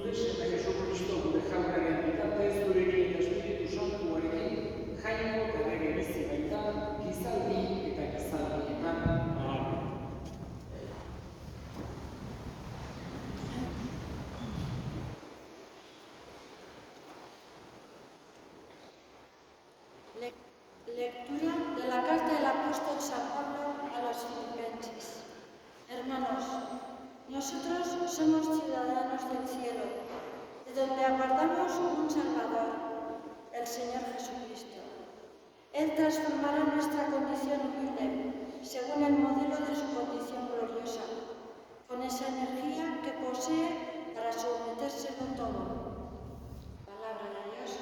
zure seme Jesu Kristo gure jaunaren bitartez zurekin eta Espiritu Santuarekin jainko eta lege bizi baita, gizaldi eta gizaldietan. Lectura de la carta del apóstol San Pablo a los filipenses. Hermanos, nosotros somos ciudadanos del cielo, de donde aguardamos un Salvador, el Señor Jesucristo. Él transformará nuestra condición humilde, según el modelo de su condición gloriosa, con esa energía que posee para sometérselo todo. Palabra de Dios.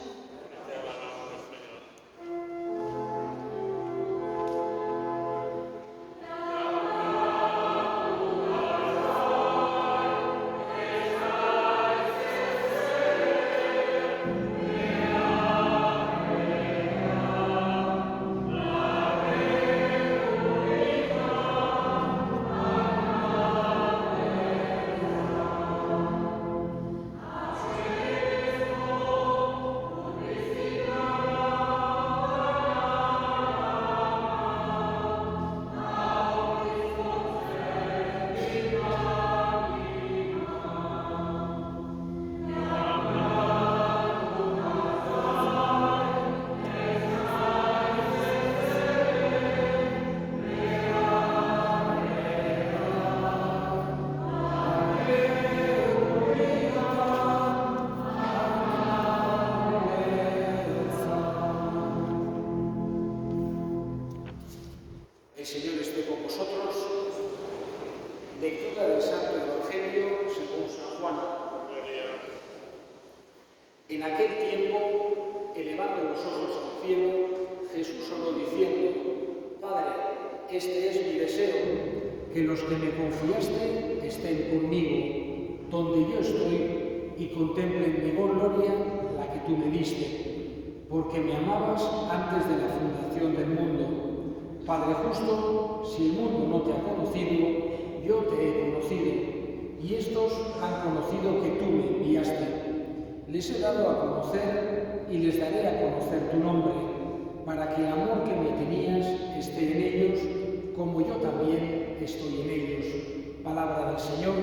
El Señor esté con vosotros. Lectura del Santo Evangelio según San Juan. En aquel tiempo, elevando los ojos al cielo, Jesús oró diciendo: Padre, este es mi deseo, que los que me confiaste estén conmigo, donde yo estoy, y contemplen mi gloria, la que tú me diste, porque me amabas antes de la fundación del mundo. Padre justo, si el mundo no te ha conocido, yo te he conocido, y estos han conocido que tú me enviaste. Les he dado a conocer y les daré a conocer tu nombre, para que el amor que me tenías esté en ellos, como yo también estoy en ellos. Palabra del Señor.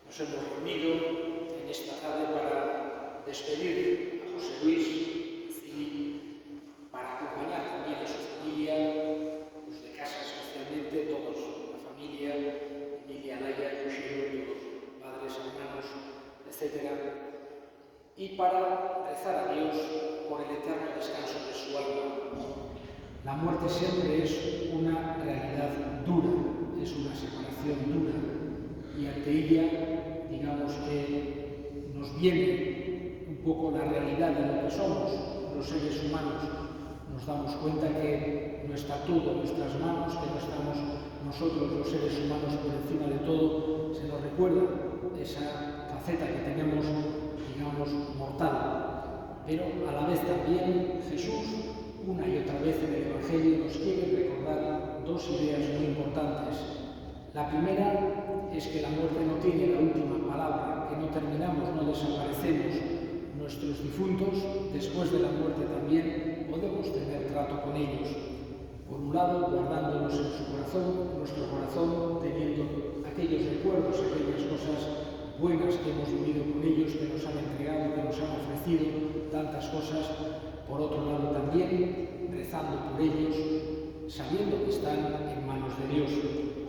Nos hemos reunido en esta tarde para despedir a José Luis y para acompañar también a su familia, los de casa especialmente, todos, la familia, Emilia, Laia, Yoshiro, todos, padres, hermanos, etc. Y para rezar a Dios por el eterno descanso de su alma. La muerte siempre es una realidad dura, es una separación dura, y ante ella, digamos que nos viene un poco la realidad de lo que somos los seres humanos. Nos damos cuenta que no está todo en nuestras manos, que no estamos nosotros los seres humanos por encima de todo. Se nos recuerda esa faceta que tenemos, digamos, mortal. Pero a la vez también Jesús, una y otra vez en el Evangelio, nos quiere recordar dos ideas muy importantes. La primera es que la muerte no tiene la última palabra, que no terminamos, no desaparecemos. Nuestros difuntos, después de la muerte también, podemos tener trato con ellos. Por un lado, guardándolos en su corazón, en nuestro corazón, teniendo aquellos recuerdos, aquellas cosas buenas que hemos vivido con ellos, que nos han entregado, que nos han ofrecido tantas cosas. Por otro lado también, rezando por ellos, sabiendo que están en manos de Dios.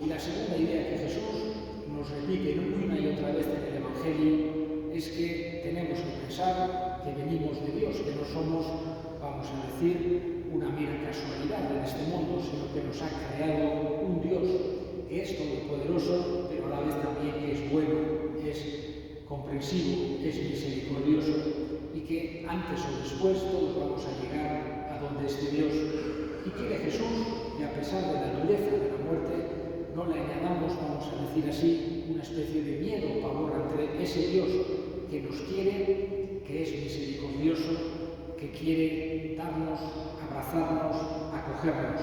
Y la segunda idea que Jesús nos repite una y otra vez en el Evangelio es que tenemos que pensar que venimos de Dios, que no somos, vamos a decir, una mera casualidad en este mundo, sino que nos ha creado un Dios que es todopoderoso, pero a la vez también que es bueno, es comprensivo, es misericordioso, y que antes o después todos vamos a llegar a donde esté Dios. Y quiere Jesús que a pesar de la dureza de la muerte, no le añadamos, vamos a decir así, una especie de miedo o pavor ante ese Dios que nos quiere, que es misericordioso, que quiere darnos, abrazarnos, acogernos.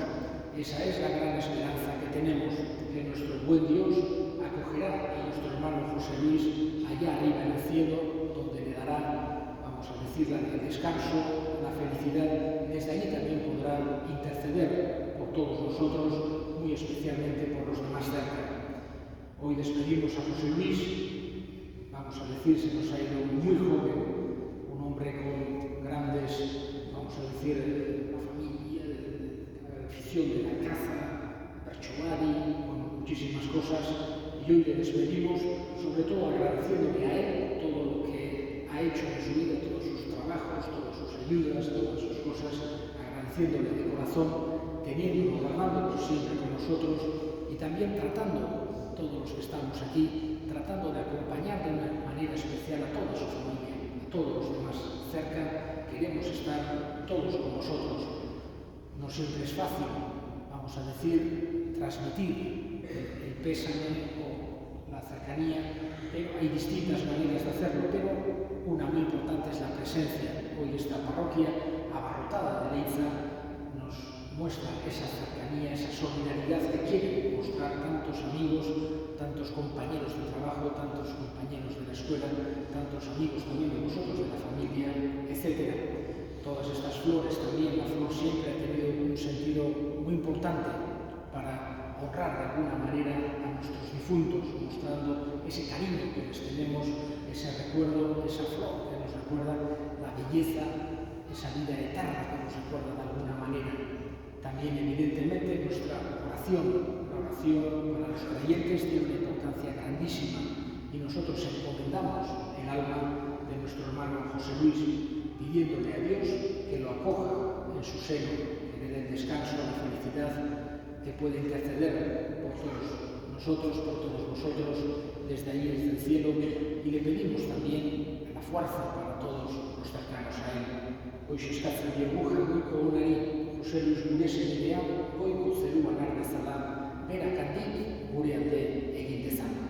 Esa es la gran esperanza que tenemos, que nuestro buen Dios acogerá a nuestro hermano José Luis allá arriba en el cielo, donde le dará, vamos a decir, el descanso, la felicidad, y desde allí también podrá interceder por todos nosotros, muy especialmente por los de más cerca. Hoy despedimos a José Luis, vamos a decir, se nos ha ido muy joven, un hombre con grandes, vamos a decir, la familia, la afición de la caza, Perchovari, con muchísimas cosas, y hoy le despedimos, sobre todo agradeciéndole a él todo lo que ha hecho en su vida, todos sus trabajos, todas sus ayudas, todas sus cosas, agradeciéndole de corazón, teniéndolo, guardándonos siempre con nosotros y también tratando, todos los que estamos aquí, tratando de acompañar de una manera especial a toda su familia, a todos los demás cerca. Queremos estar todos con vosotros. No siempre es fácil, vamos a decir, transmitir el pésame o la cercanía, pero hay distintas maneras de hacerlo, pero una muy importante es la presencia. Hoy esta parroquia abarrotada de Leiza nos muestra esa cercanía, esa solidaridad que quieren mostrar tantos amigos, tantos compañeros de trabajo, tantos compañeros de la escuela, tantos amigos también de vosotros, de la familia, etc. Todas estas flores también, la flor siempre ha tenido un sentido muy importante para honrar de alguna manera a nuestros difuntos, mostrando ese cariño que les tenemos, ese recuerdo, esa flor que nos recuerda la belleza, esa vida eterna que nos recuerda de alguna manera. También, evidentemente, nuestra oración, la oración para los creyentes tiene una importancia grandísima y nosotros encomendamos el alma de nuestro hermano José Luis, pidiéndole a Dios que lo acoja en su seno, que le dé el descanso, la felicidad, que pueda interceder por todos nosotros, por todos vosotros, desde ahí, desde el cielo, y le pedimos también la fuerza para todos los cercanos a él. Hoy se escaza de aguja, muy con una José Luis Gurese Nidean, goiko zeruan har dezala, berakandik gure alde egin dezala.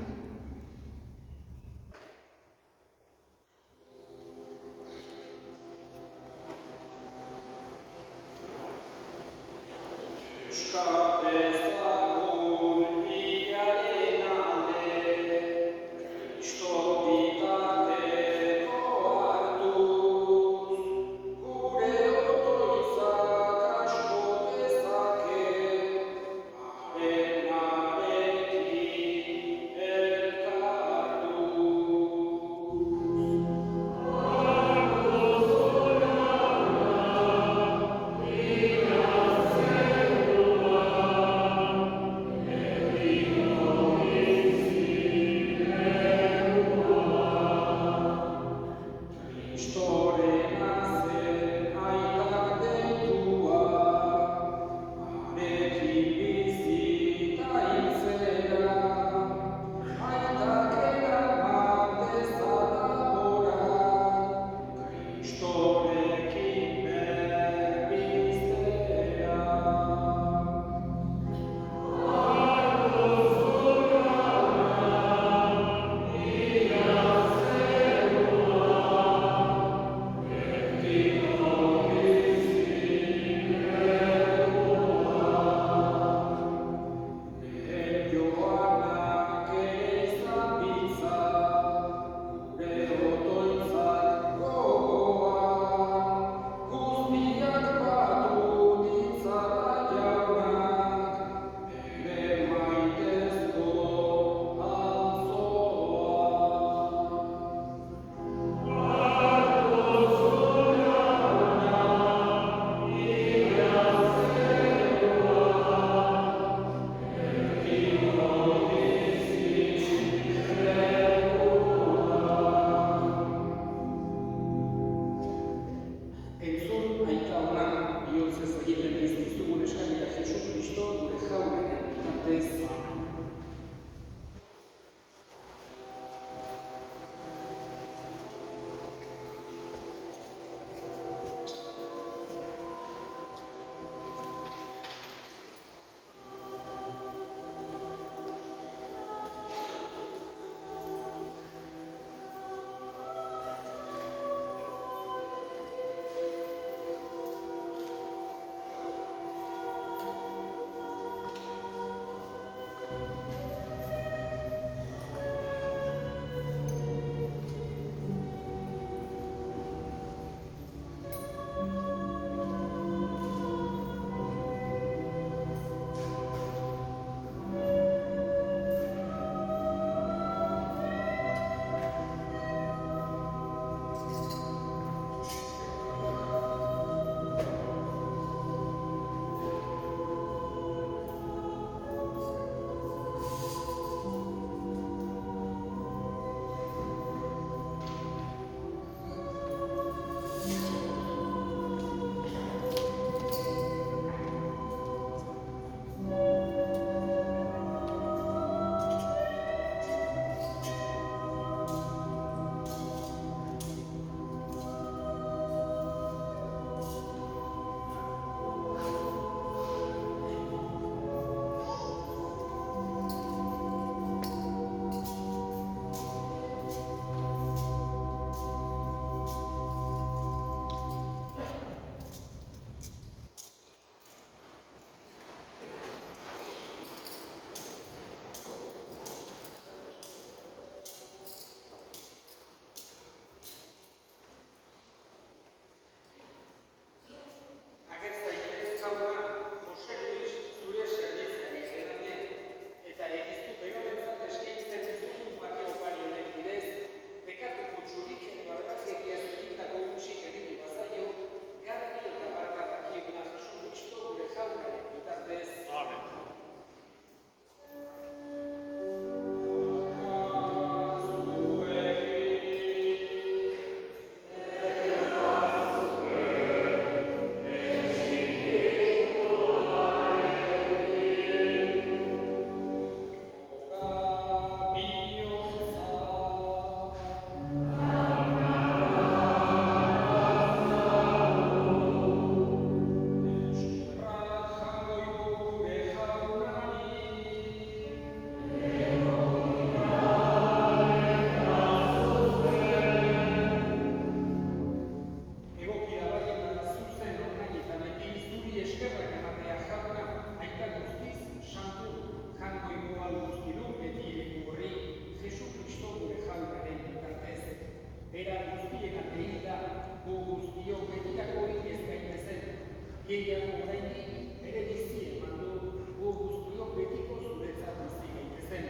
gehiago oraindik bere bizi eman du gu guztiok betiko zuretzat bizi gaitezen.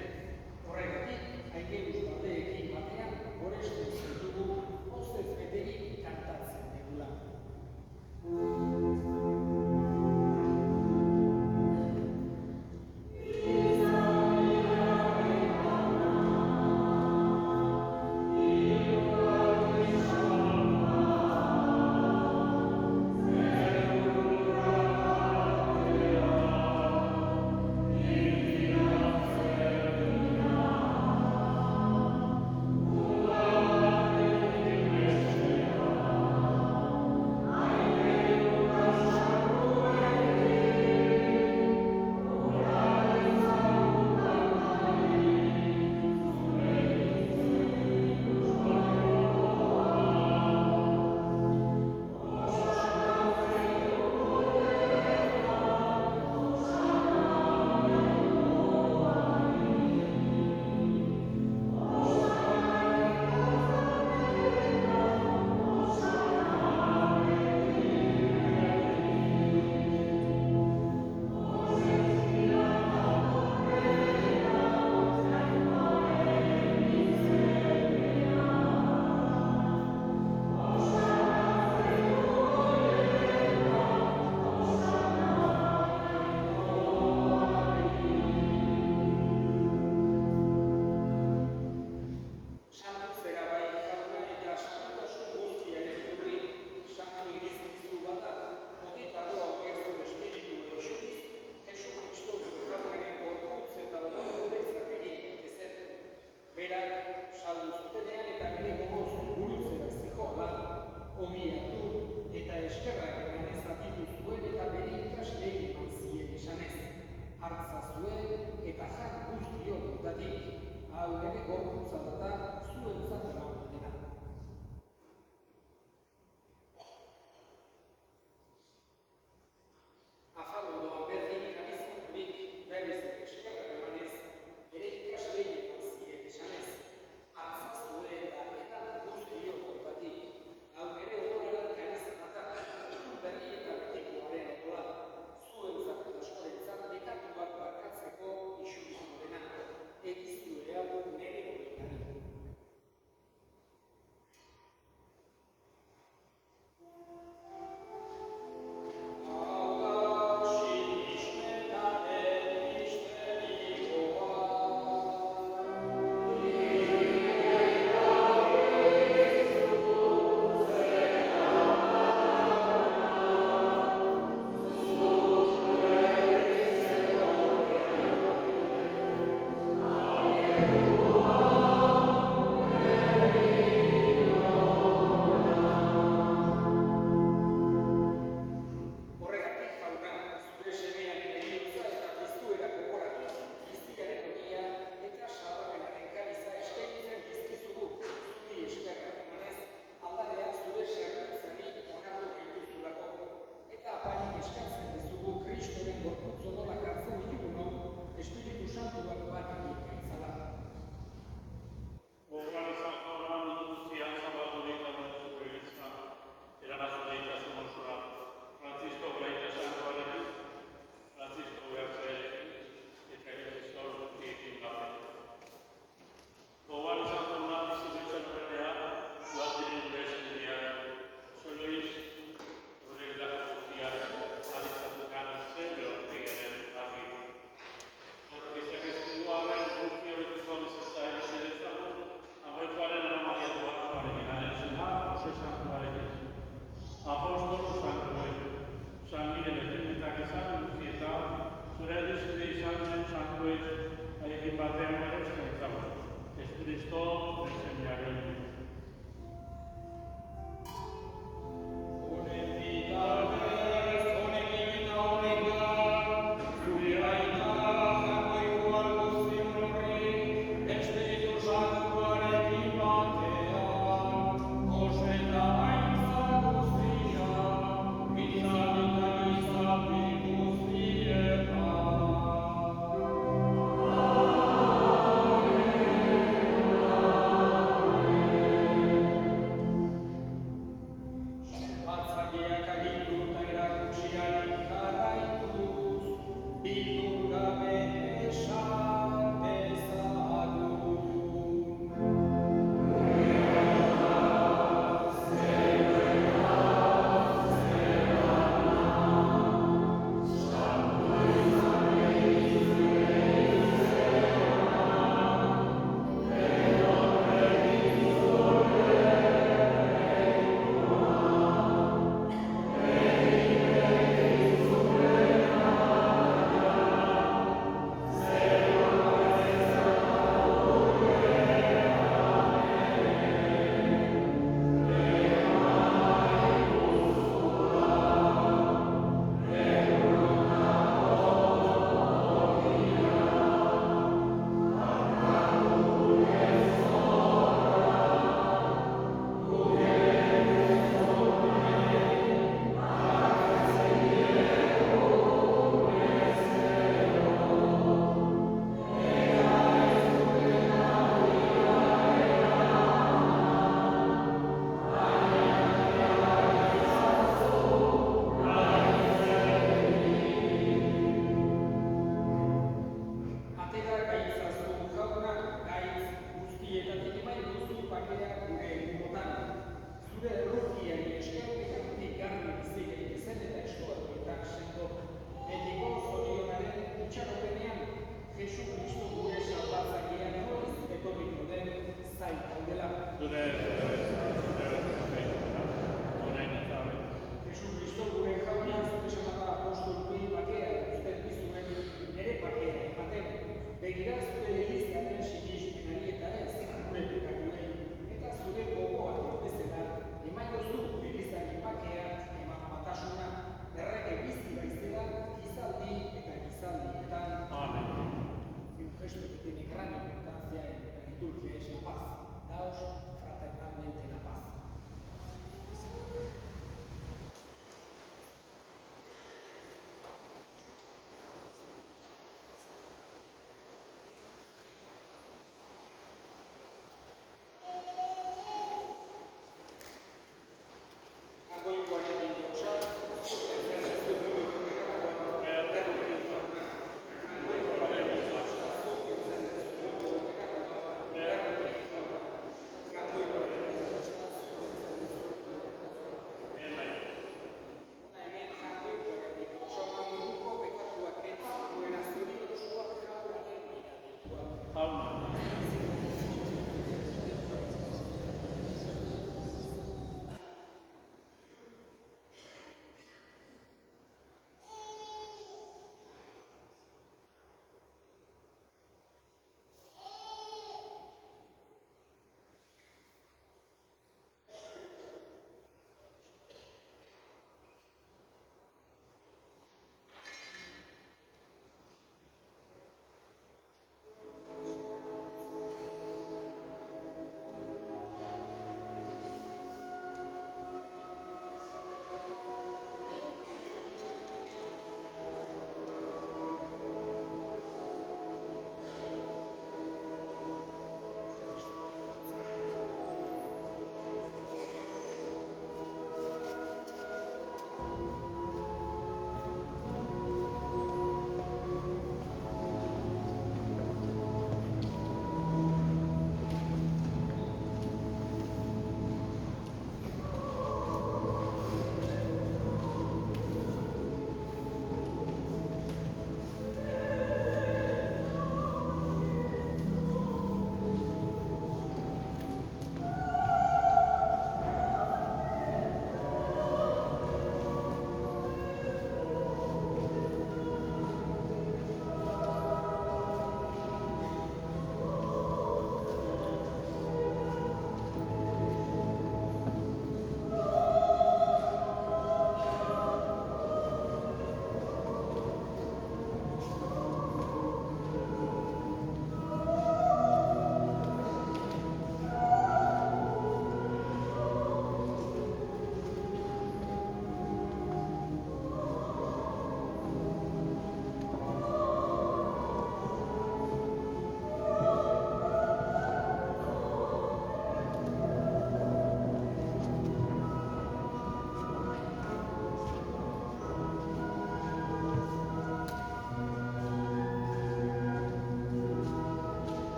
Horregatik, aingeruz taldeekin batean, goresten zaitugu pozez beterik kantatzen dugula.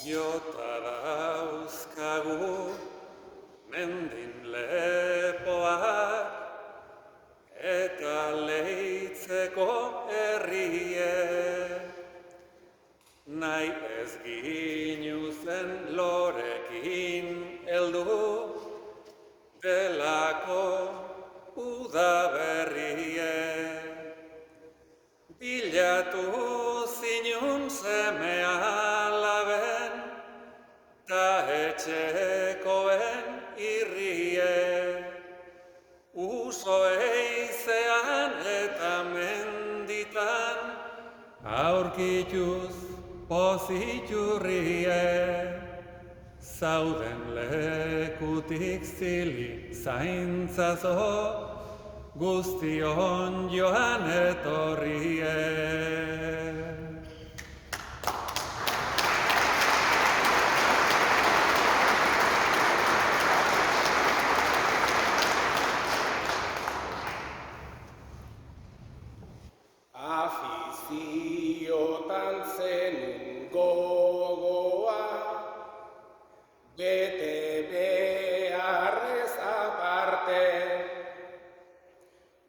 Jota dauzkagu mendin lepoak eta leitzeko herriek. Nahi ez ginuzen lorekin heldu delako udaberriek. Bilatu zinun seme alaben ta etxekoen irriek. Uso eizean eta menditan aurkituz poziturriek. Zauden lekutik zili zaintzazo guztion joan etorriek. Afiziotan zenun gogoa, bete beharrez aparte,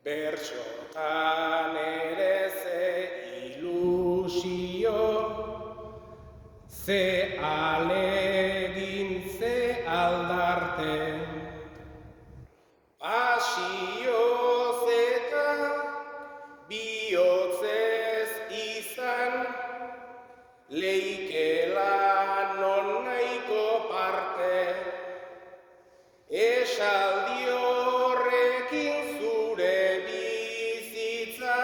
bertsotan ere ze ilusio, ze alegin, ze aldarte, pasioz eta bihotzez izan, leikela non nahiko parte, esaldi horrekin zure bizitza,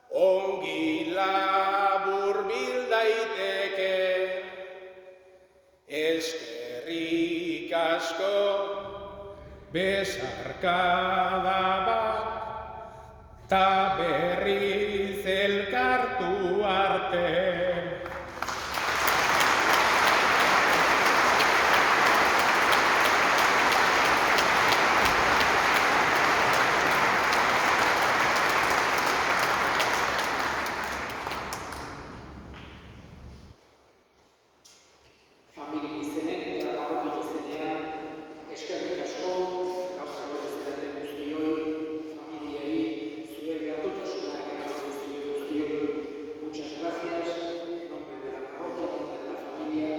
ongi laburbil daiteke. Eskerrik asko, besarkada bat, ta berriz elkartu arte. Familia izenek eta parrokia izenean, eskerrik asko, gauza gorezetan guztioi, familiari, zure gertutasuna guztioi. Muchas gracias, en nombre de la parroquia, en nombre de la familia,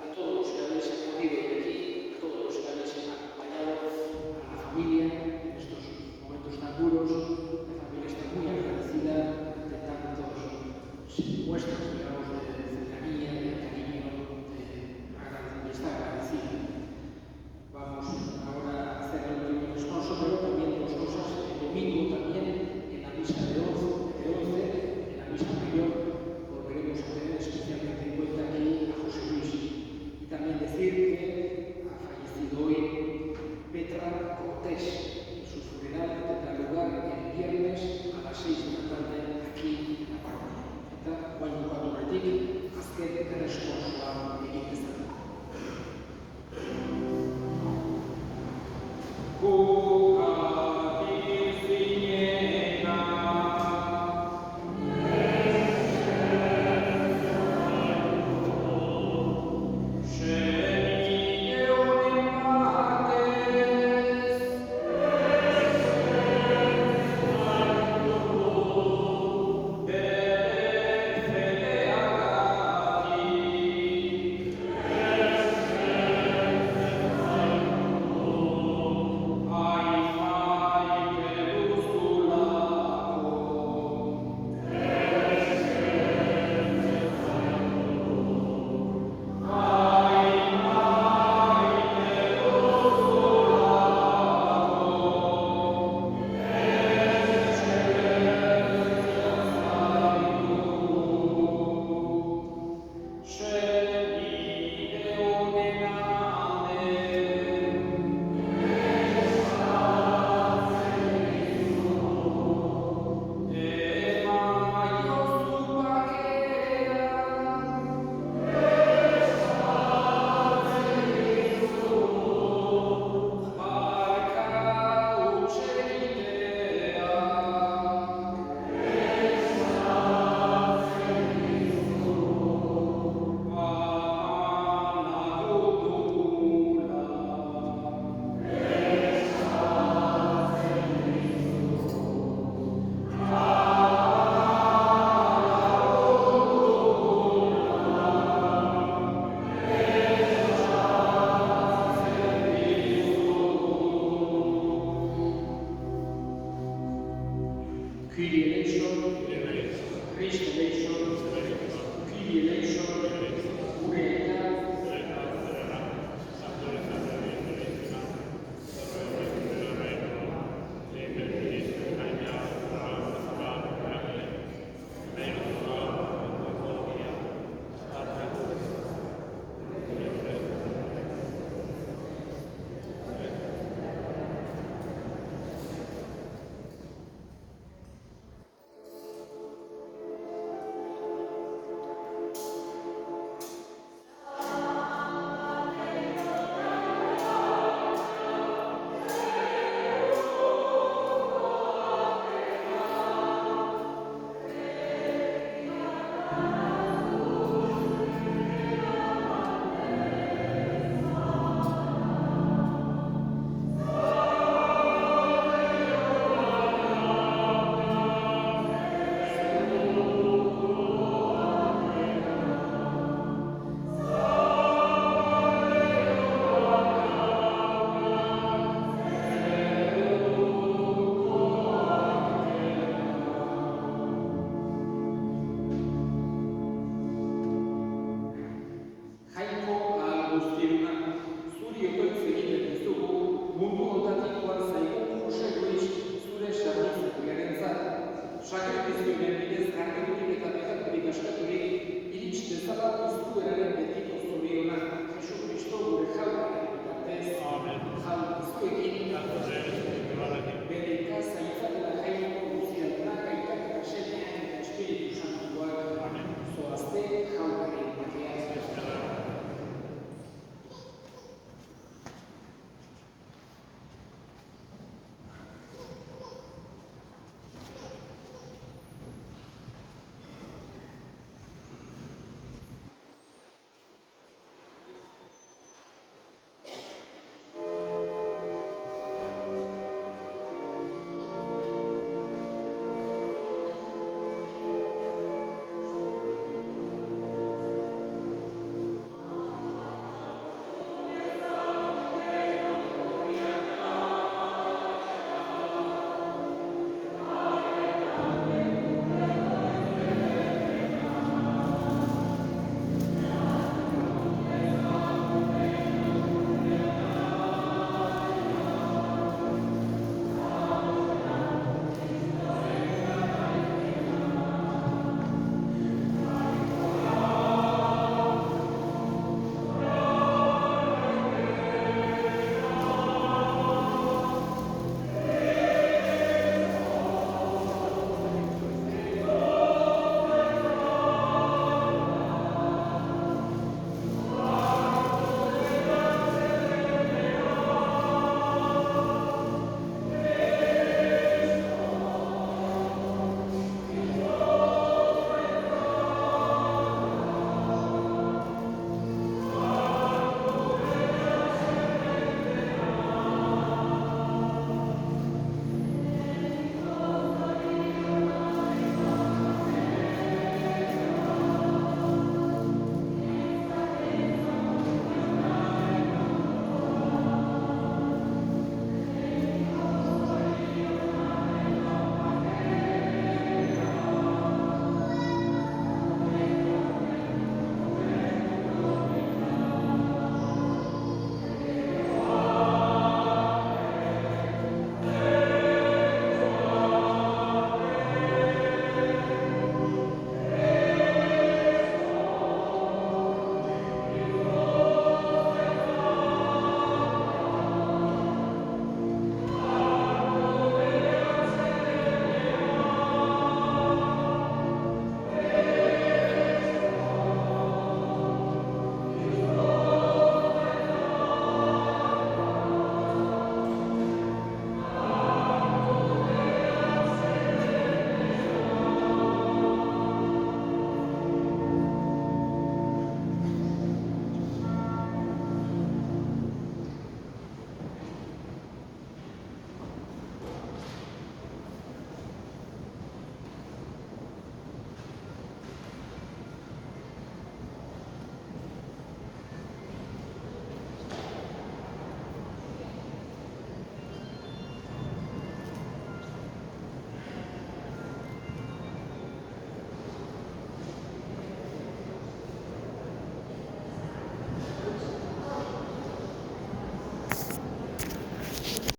a todos los que habéis acudido de aquí, a todos los que habéis acompañado a la familia en estos momentos tan duros. La familia está muy agradecida de tantos muestras, digamos, de cercanía, de cariño, está agradecida. Vamos ahora a hacer el último descanso, pero también dos cosas. El domingo también, en la misa de 11, en la misa mayor, volveremos a tener especialmente en cuenta aquí a José Luis. Y también decir que ha fallecido hoy Petra Cortés. Su funeral tendrá lugar el viernes a las 6 de la tarde aquí en la parroquia. Eta, guain bukatu horretik, azken erresko